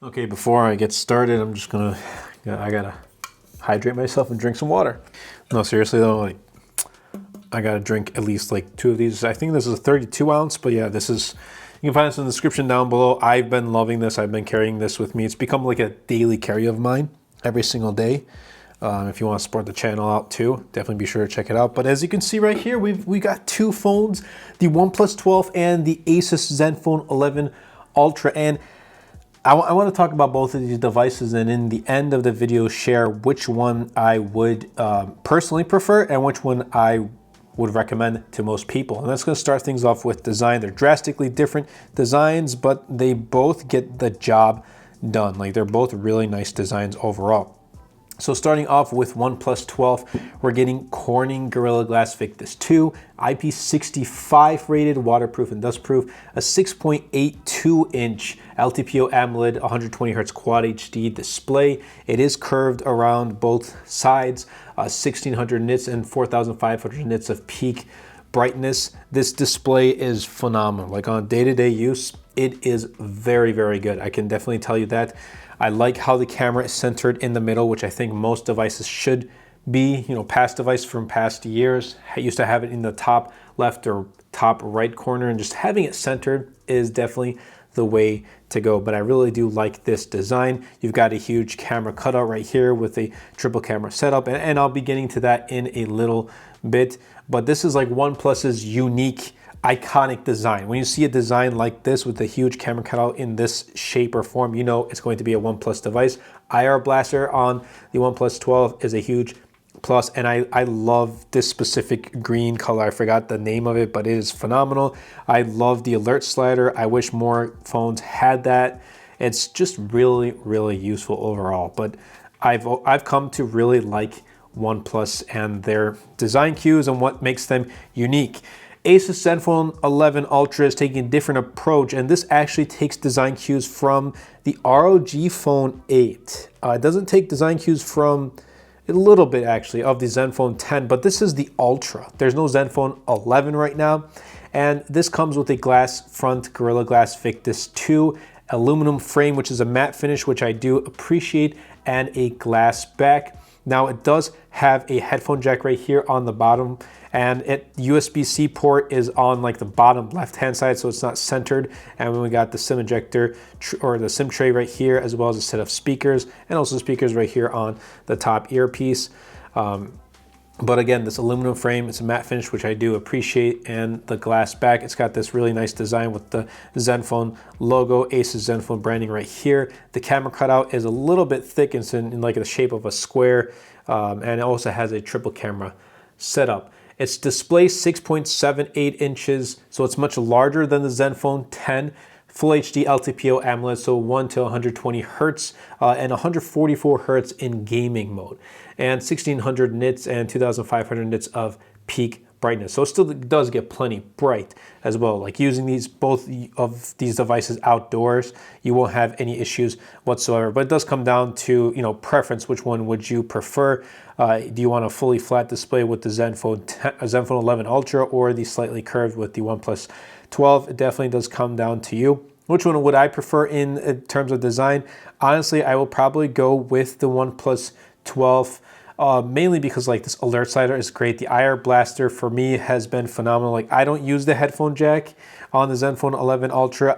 Okay, before I get started, I gotta hydrate myself and drink some water. No, seriously though, like I gotta drink at least like 2 of these. I think this is a 32 ounce, but yeah, this is, you can find this in the description down below. I've been loving this. I've been carrying this with me. It's become like a daily carry of mine every single day. If you want to support the channel out too, definitely be sure to check it out. But as you can see right here, we got 2 phones, the OnePlus 12 and the Asus Zenfone 11 Ultra. And I want to talk about both of these devices, and in the end of the video share which one I would personally prefer and which one I would recommend to most people. And that's going to start things off with design. They're drastically different designs, but they both get the job done. Like, they're both really nice designs overall. So starting off with OnePlus 12, we're getting Corning Gorilla Glass Victus 2, IP65 rated, waterproof and dustproof, a 6.82-inch LTPO AMOLED 120Hz Quad HD display. It is curved around both sides, 1600 nits and 4500 nits of peak brightness. This display is phenomenal. Like, on day-to-day use, it is very, very good. I can definitely tell you that. I like how the camera is centered in the middle, which I think most devices should be. You know, past device from past years, I used to have it in the top left or top right corner, and just having it centered is definitely the way to go. But I really do like this design. You've got a huge camera cutout right here with a triple camera setup, and I'll be getting to that in a little bit. But this is like OnePlus's unique, iconic design. When you see a design like this with a huge camera cutout in this shape or form, you know it's going to be a OnePlus device. IR blaster on the OnePlus 12 is a huge plus, and I love this specific green color. I forgot the name of it, but it is phenomenal. I love the alert slider. I wish more phones had that. It's just really, really useful overall. But I've come to really like OnePlus and their design cues and what makes them unique. Asus Zenfone 11 Ultra is taking a different approach, and this actually takes design cues from the ROG Phone 8. It doesn't take design cues from a little bit actually of the Zenfone 10, but this is the Ultra. There's no Zenfone 11 right now, and this comes with a glass front Gorilla Glass Victus 2, aluminum frame, which is a matte finish, which I do appreciate, and a glass back. Now, it does have a headphone jack right here on the bottom, and USB-C port is on like the bottom left-hand side, so it's not centered. And then we got the SIM ejector or the SIM tray right here, as well as a set of speakers, and also speakers right here on the top earpiece. But again, this aluminum frame, it's a matte finish, which I do appreciate, and the glass back, it's got this really nice design with the Zenfone logo, Asus Zenfone branding right here. The camera cutout is a little bit thick, it's in like the shape of a square, and it also has a triple camera setup. Its display 6.78 inches, so it's much larger than the Zenfone 10. Full HD LTPO AMOLED, so 1 to 120 Hertz and 144 Hertz in gaming mode, and 1600 nits and 2500 nits of peak brightness. So it still does get plenty bright as well. Like, using both of these devices outdoors, you won't have any issues whatsoever. But it does come down to, you know, preference. Which one would you prefer? Do you want a fully flat display with the Zenfone 11 Ultra, or the slightly curved with the OnePlus 12? It definitely does come down to you. Which one would I prefer in terms of design? Honestly, I will probably go with the OnePlus 12, mainly because like this alert slider is great. The IR blaster for me has been phenomenal. Like, I don't use the headphone jack on the Zenfone 11 Ultra.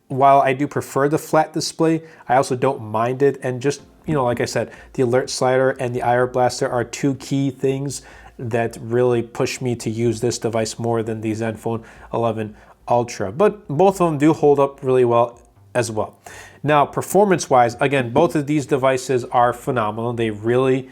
While I do prefer the flat display, I also don't mind it. And just, you know, like I said, the alert slider and the IR blaster are 2 key things that really push me to use this device more than the Zenfone 11 Ultra. But both of them do hold up really well as well. Now, performance-wise, again, both of these devices are phenomenal. They really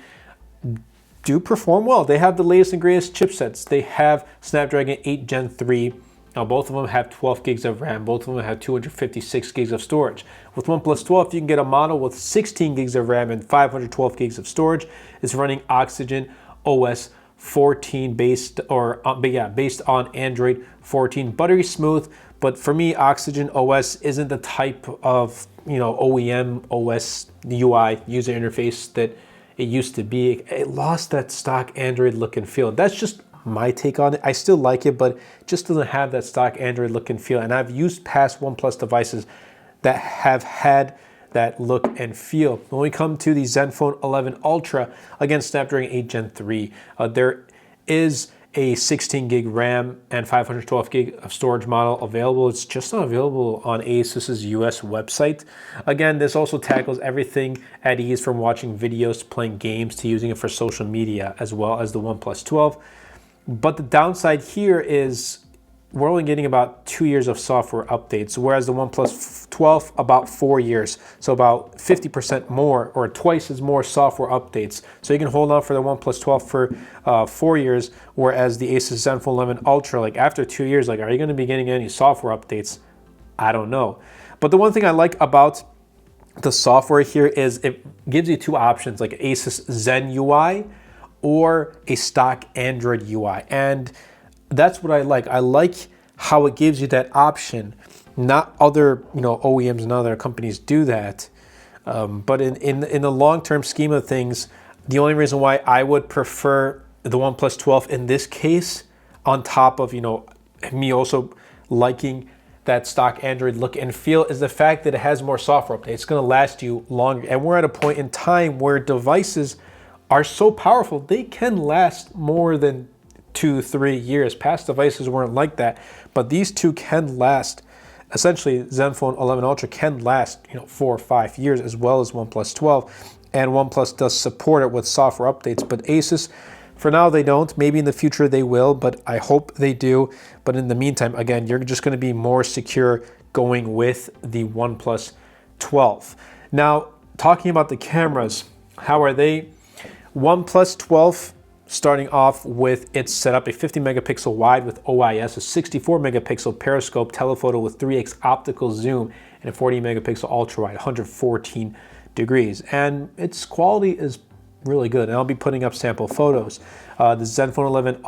do perform well. They have the latest and greatest chipsets. They have Snapdragon 8 Gen 3. Now, both of them have 12 gigs of RAM. Both of them have 256 gigs of storage. With OnePlus 12, you can get a model with 16 gigs of RAM and 512 gigs of storage. It's running Oxygen OS 14 based on Android 14. Buttery smooth, but for me, Oxygen OS isn't the type of, you know, OEM OS UI user interface that it used to be. It lost that stock Android look and feel. That's just my take on it. I still like it, but it just doesn't have that stock Android look and feel. And I've used past OnePlus devices that have had that look and feel. When we come to the Zenfone 11 Ultra, again, Snapdragon 8 Gen 3, there is a 16 gig RAM and 512 gig of storage model available. It's just not available on Asus's US website. Again, this also tackles everything at ease, from watching videos to playing games to using it for social media, as well as the OnePlus 12. But the downside here is we're only getting about 2 years of software updates, whereas the OnePlus 12, about 4 years. So about 50% more, or twice as more software updates. So you can hold on for the OnePlus 12 for 4 years, whereas the Asus Zenfone 11 Ultra, like after 2 years, like, are you gonna be getting any software updates? I don't know. But the one thing I like about the software here is it gives you two options, like Asus Zen UI or a stock Android UI. And that's what I like. I like how it gives you that option. Not other, OEMs and other companies do that. But in the long-term scheme of things, the only reason why I would prefer the OnePlus 12 in this case, on top of, me also liking that stock Android look and feel, is the fact that it has more software updates. It's going to last you longer. And we're at a point in time where devices are so powerful, they can last more than 2-3 years. Past devices weren't like that, but these two can last. Essentially, Zenfone 11 Ultra can last 4 or 5 years, as well as OnePlus 12, and OnePlus does support it with software updates. But Asus, for now, they don't. Maybe in the future they will, but I hope they do. But in the meantime, again, you're just going to be more secure going with the OnePlus 12. Now, talking about the cameras, how are they? OnePlus 12, starting off with its setup, a 50 megapixel wide with OIS, a 64 megapixel periscope telephoto with 3x optical zoom, and a 40 megapixel ultra wide, 114 degrees. And its quality is really good. And I'll be putting up sample photos. The Zenfone 11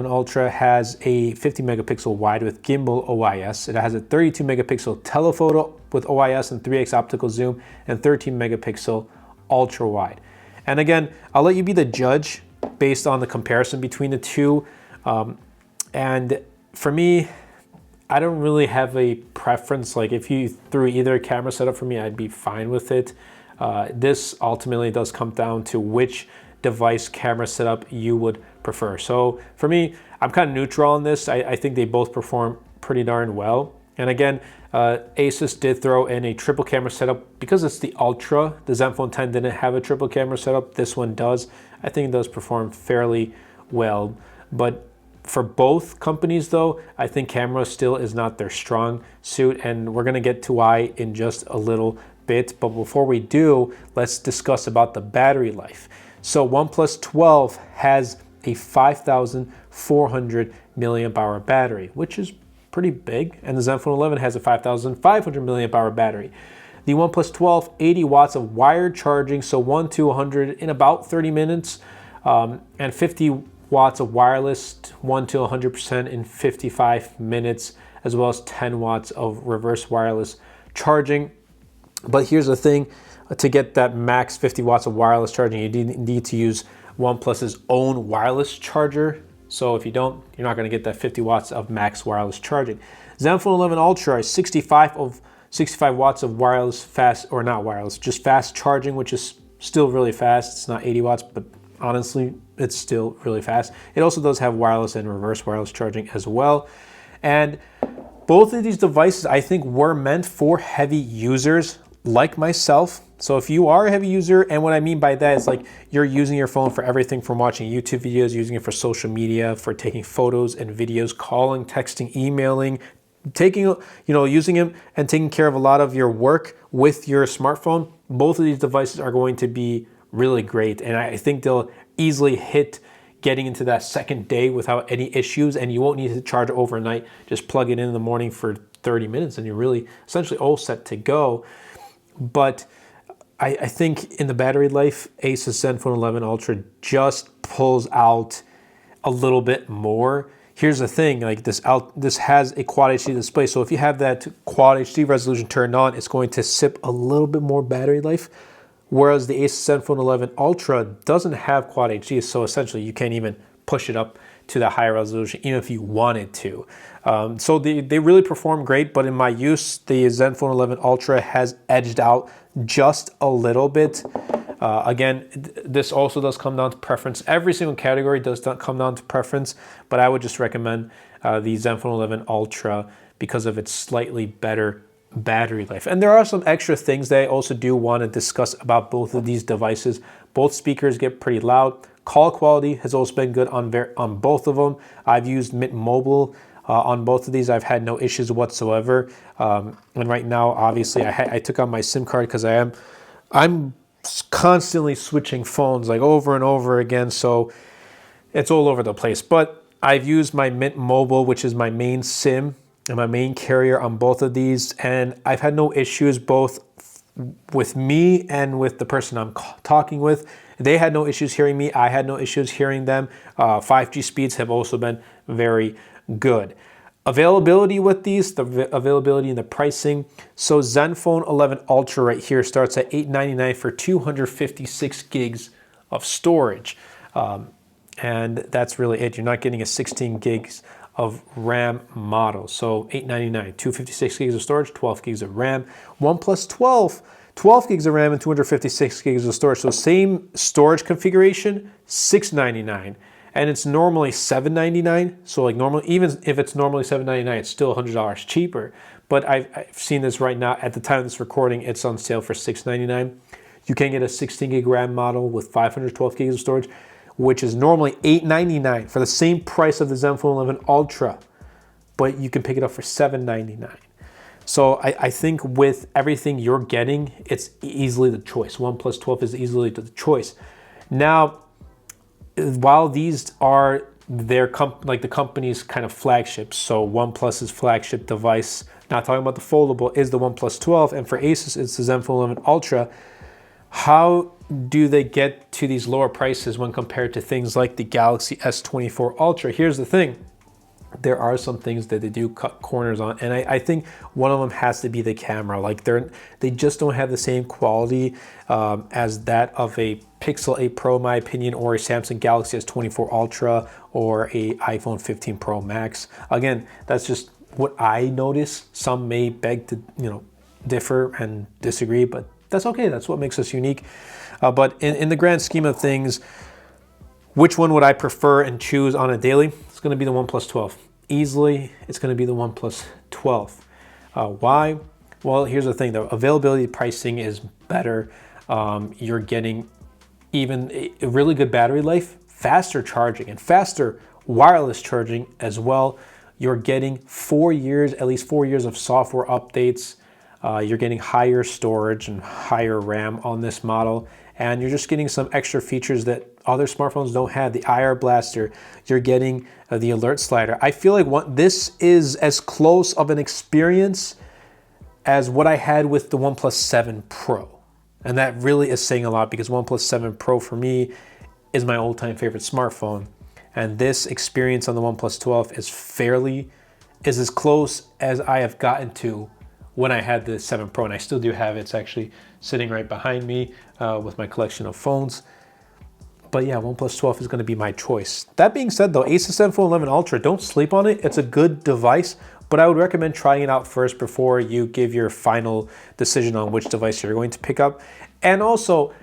Ultra has a 50 megapixel wide with gimbal OIS. It has a 32 megapixel telephoto with OIS and 3x optical zoom, and 13 megapixel ultra wide. And again, I'll let you be the judge based on the comparison between the two. And for me, I don't really have a preference. Like, if you threw either camera setup for me, I'd be fine with it. This ultimately does come down to which device camera setup you would prefer. So for me, I'm kind of neutral on this. I think they both perform pretty darn well. And again, Asus did throw in a triple camera setup because it's the Ultra. The Zenfone 10 didn't have a triple camera setup. This one does. I think it does perform fairly well. But for both companies though, I think camera still is not their strong suit, and we're gonna get to why in just a little bit. But before we do, let's discuss about the battery life. So OnePlus 12 has a 5,400 milliamp hour battery, which is pretty big, and the Zenfone 11 has a 5,500 milliamp hour battery. The OnePlus 12, 80 watts of wired charging, so 1 to 100 in about 30 minutes, and 50 watts of wireless, 1 to 100% in 55 minutes, as well as 10 watts of reverse wireless charging. But here's the thing, to get that max 50 watts of wireless charging, you need to use OnePlus's own wireless charger. So if you don't, you're not going to get that 50 watts of max wireless charging. Zenfone 11 Ultra is 65 watts of wireless fast, or not wireless, just fast charging, which is still really fast. It's not 80 watts, but honestly, it's still really fast. It also does have wireless and reverse wireless charging as well. And both of these devices, I think, were meant for heavy users like myself. So if you are a heavy user, and what I mean by that is like you're using your phone for everything from watching YouTube videos, using it for social media, for taking photos and videos, calling, texting, emailing, using them and taking care of a lot of your work with your smartphone, both of these devices are going to be really great. And I think they'll easily hit getting into that second day without any issues, and you won't need to charge overnight. Just plug it in the morning for 30 minutes and you're really essentially all set to go. But I think in the battery life, Asus Zenfone 11 Ultra just pulls out a little bit more. Here's the thing, like this has a Quad HD display, so if you have that Quad HD resolution turned on, it's going to sip a little bit more battery life, whereas the Asus Zenfone 11 Ultra doesn't have Quad HD, so essentially you can't even push it up to the higher resolution, even if you wanted to. So they really perform great, but in my use, the Zenfone 11 Ultra has edged out just a little bit. Again, this also does come down to preference. Every single category does come down to preference, but I would just recommend the Zenfone 11 Ultra because of its slightly better battery life. And there are some extra things that I also do want to discuss about both of these devices. Both speakers get pretty loud. Call quality has also been good on both of them. I've used Mint Mobile on both of these. I've had no issues whatsoever. And right now, obviously, I took out my SIM card because I'm constantly switching phones like over and over again, so it's all over the place. But I've used my Mint Mobile, which is my main SIM and my main carrier on both of these, and I've had no issues both with me and with the person I'm talking with. They had no issues hearing me. I had no issues hearing them. 5G speeds have also been very good. Availability with these, the availability and the pricing. So Zenfone 11 Ultra right here starts at $899 for 256 gigs of storage. And that's really it. You're not getting a 16 gigs of RAM model. So $899, 256 gigs of storage, 12 gigs of RAM. OnePlus 12 gigs of RAM and 256 gigs of storage. So same storage configuration, $699. And it's normally $799. So like normally, even if it's normally $799, it's still $100 cheaper. But I've seen this right now. At the time of this recording, it's on sale for $699. You can get a 16 gig RAM model with 512 gigs of storage, which is normally $899 for the same price of the Zenfone 11 Ultra. But you can pick it up for $799. So I think with everything you're getting, it's easily the choice. OnePlus 12 is easily the choice. Now, while these are the company's kind of flagships, so OnePlus's flagship device, not talking about the foldable, is the OnePlus 12, and for Asus, it's the Zenfone 11 Ultra. How do they get to these lower prices when compared to things like the Galaxy S24 Ultra? Here's the thing. There are some things that they do cut corners on, and I think one of them has to be the camera. Like they just don't have the same quality as that of a Pixel 8 Pro, in my opinion, or a Samsung Galaxy S24 Ultra, or a iPhone 15 Pro Max. Again, that's just what I notice. Some may beg to differ and disagree, but that's okay. That's what makes us unique. But in the grand scheme of things, which one would I prefer and choose on a daily? It's going to be the OnePlus 12. Easily, it's going to be the OnePlus 12. Why? Well, here's the thing. The availability pricing is better. You're getting even a really good battery life, faster charging, and faster wireless charging as well. You're getting 4 years, at least 4 years of software updates. You're getting higher storage and higher RAM on this model. And you're just getting some extra features that other smartphones don't have. The IR blaster, you're getting the alert slider. I feel like this is as close of an experience as what I had with the OnePlus 7 Pro. And that really is saying a lot, because OnePlus 7 Pro for me is my all-time favorite smartphone. And this experience on the OnePlus 12 is as close as I have gotten to when I had the 7 Pro, and I still do have it. It's actually sitting right behind me with my collection of phones. But yeah, OnePlus 12 is going to be my choice. That being said though, Asus Zenfone 11 Ultra, don't sleep on it. It's a good device, but I would recommend trying it out first before you give your final decision on which device you're going to pick up. And also,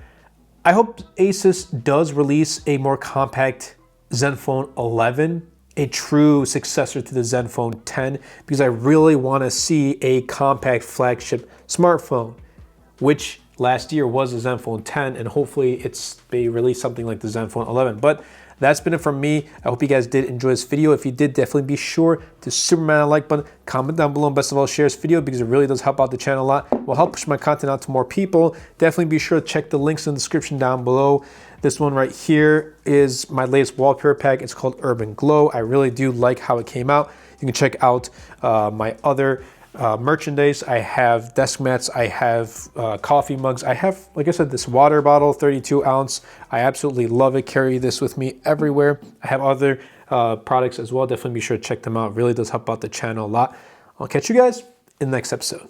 I hope Asus does release a more compact Zenfone 11, a true successor to the Zenfone 10, because I really want to see a compact flagship smartphone, which last year was the Zenfone 10, and hopefully they release something like the Zenfone 11. But that's been it from me. I hope you guys did enjoy this video. If you did, definitely be sure to superman a like button, comment down below, and best of all, share this video, because it really does help out the channel a lot. It will help push my content out to more people. Definitely be sure to check the links in the description down below. This one right here is my latest wallpaper pack. It's called Urban Glow. I really do like how it came out. You can check out my other merchandise. I have desk mats, I have coffee mugs, I have, like I said, this water bottle, 32 ounce. I absolutely love it. Carry this with me everywhere. I have other products as well. Definitely be sure to check them out. It really does help out the channel a lot. I'll catch you guys in the next episode.